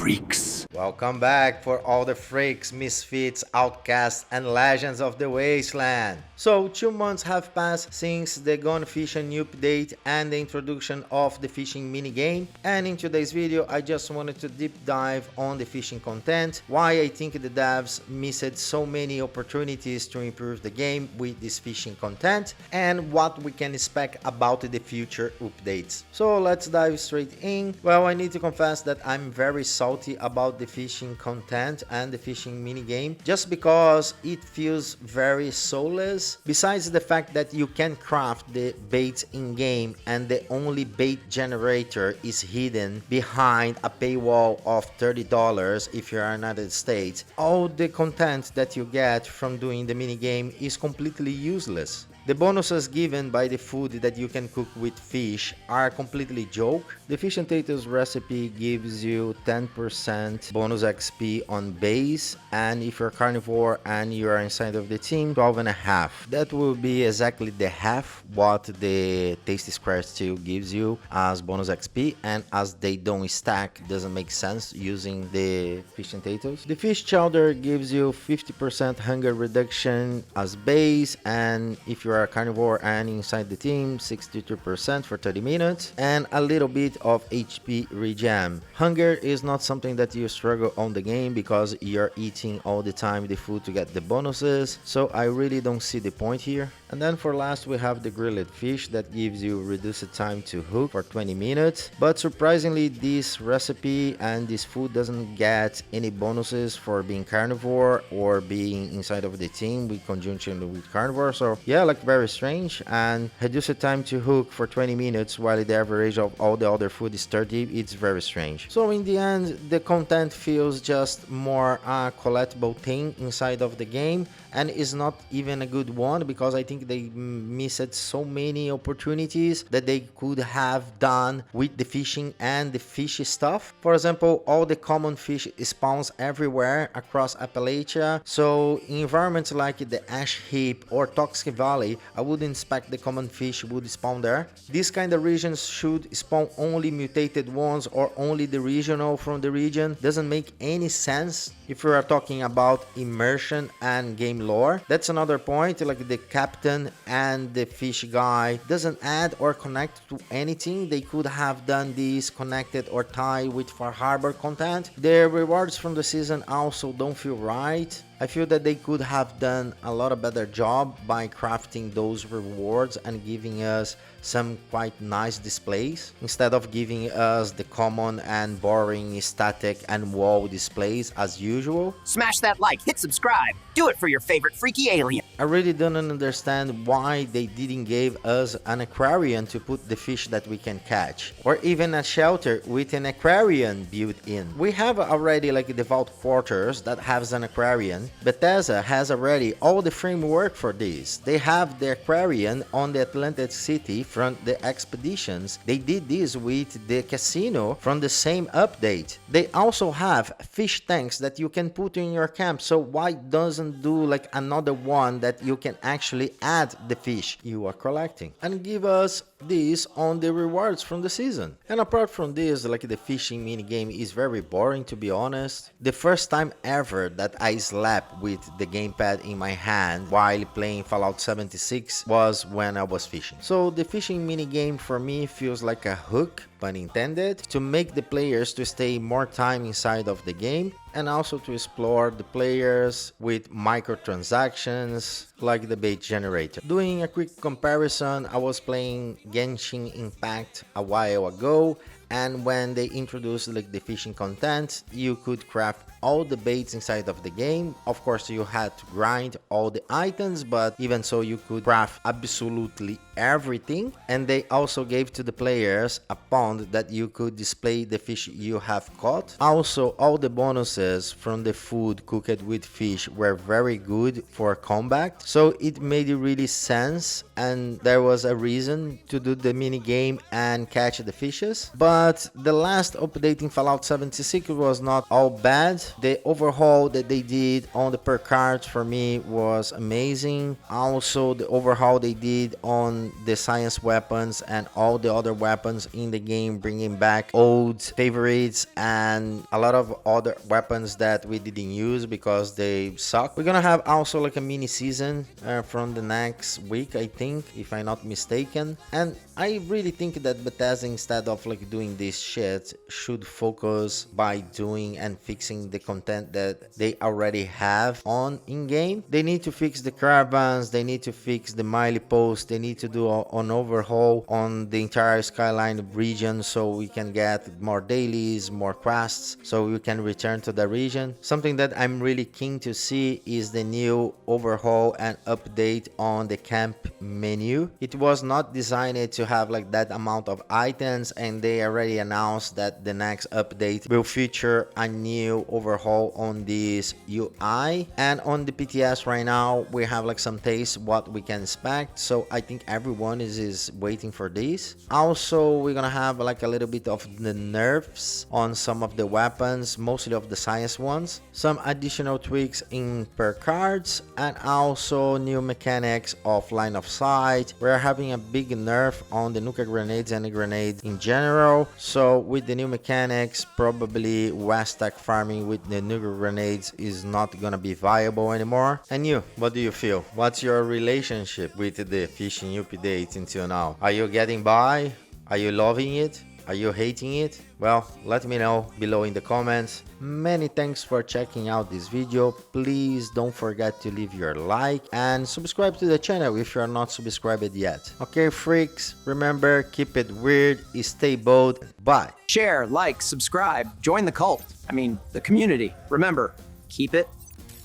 freaks. Welcome back for all the freaks, misfits, outcasts, and legends of the wasteland. So 2 months have passed since the Gone Fission new update and the introduction of the fishing minigame, and in today's video I just wanted to deep dive on the fishing content, why I think the devs missed so many opportunities to improve the game with this fishing content, and what we can expect about the future updates. So let's dive straight in. Well, I need to confess that I'm very salty about the fishing content and the fishing minigame just because it feels very soulless. Besides the fact that you can craft the baits in game and the only bait generator is hidden behind a paywall of $30 if you're in the United States, all the content that you get from doing the minigame is completely useless. The bonuses given by the food that you can cook with fish are completely joke. The fish and potatoes recipe gives you 10% bonus XP on base, and if you're carnivore and you are inside of the team, 12.5. That will be exactly the half what the Tasty Square Steel gives you as bonus XP, and as they don't stack, doesn't make sense using the fish and potatoes. The fish chowder gives you 50% hunger reduction as base, and if you are a carnivore and inside the team, 62% for 30 minutes and a little bit of HP regen. Hunger is not something that you struggle on the game because you're eating all the time the food to get the bonuses, so I really don't see the point here. And then for last we have the grilled fish that gives you reduced time to hook for 20 minutes, but surprisingly this recipe and this food doesn't get any bonuses for being carnivore or being inside of the team with conjunction with carnivore, so yeah, like very strange. And reduced time to hook for 20 minutes while the average of all the other food is 30, it's very strange. So in the end the content feels just more a collectible thing inside of the game, and is not even a good one because I think they missed so many opportunities that they could have done with the fishing and the fishy stuff. For example, all the common fish spawns everywhere across Appalachia, so in environments like the Ash Heap or Toxic Valley, I wouldn't expect the common fish would spawn there. These kind of regions should spawn only mutated ones or only the regional from the region. Doesn't make any sense if we are talking about immersion and game lore. That's another point, like the captain and the fish guy doesn't add or connect to anything. They could have done this connected or tied with Far Harbor content. The rewards from the season also don't feel right. I feel that they could have done a lot of better job by crafting those rewards and giving us some quite nice displays instead of giving us the common and boring static and wall displays as usual. Smash that like, hit subscribe, do it for your favorite freaky alien. I really don't understand why they didn't give us an aquarium to put the fish that we can catch, or even a shelter with an aquarium built in. We have already like the vault quarters that has an aquarium. Bethesda has already all the framework for this. They have the aquarium on the Atlantic City from the expeditions. They did this with the casino from the same update. They also have fish tanks that you can put in your camp, so why doesn't do like another one that you can actually add the fish you are collecting and give us this on the rewards from the season. And apart from this, like the fishing minigame is very boring, to be honest. The first time ever that I slept with the gamepad in my hand while playing Fallout 76 was when I was fishing. So the fishing minigame for me feels like a hook, pun intended, to make the players to stay more time inside of the game, and also to explore the players with microtransactions like the bait generator. Doing a quick comparison, I was playing Genshin Impact a while ago, and when they introduced like the fishing content, you could craft all the baits inside of the game. Of course you had to grind all the items, but even so you could craft absolutely everything. And they also gave to the players a pond that you could display the fish you have caught. Also all the bonuses from the food cooked with fish were very good for combat, so it made really sense, and there was a reason to do the mini game and catch the fishes. But the last update in Fallout 76 was not all bad. The overhaul that they did on the per cards for me was amazing. Also the overhaul they did on on the science weapons and all the other weapons in the game, bringing back old favorites and a lot of other weapons that we didn't use because they suck. We're gonna have also like a mini season from the next week, I think, if I'm not mistaken. And I really think that Bethesda, instead of like doing this shit, should focus by doing and fixing the content that they already have on in-game. They need to fix the caravans, they need to fix the mileposts, they need to do an overhaul on the entire Skyline region so we can get more dailies, more quests, so we can return to the region. Something that I'm really keen to see is the new overhaul and update on the camp menu. It was not designed to have like that amount of items, and they already announced that the next update will feature a new overhaul on this UI. And on the PTS right now we have like some taste what we can expect, so I think everyone is waiting for this. Also, we're gonna have like a little bit of the nerfs on some of the weapons, mostly of the science ones, some additional tweaks in per cards, and also new mechanics of line of sight. We're having a big nerf on the nuka grenades and the grenade in general, so with the new mechanics probably West Tech farming with the nuka grenades is not gonna be viable anymore. And you, what do you feel? What's your relationship with the fishing update until now? Are you getting by? Are you loving it? Are you hating it? Well, let me know below in the comments. Many thanks for checking out this video. Please don't forget to leave your like and subscribe to the channel if you're not subscribed yet. Okay, freaks, remember, keep it weird, stay bold, bye. Share, like, subscribe, join the cult. I mean, the community. Remember, keep it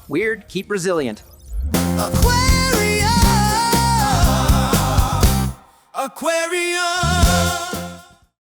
weird, keep resilient. Aquarium! Aquarium!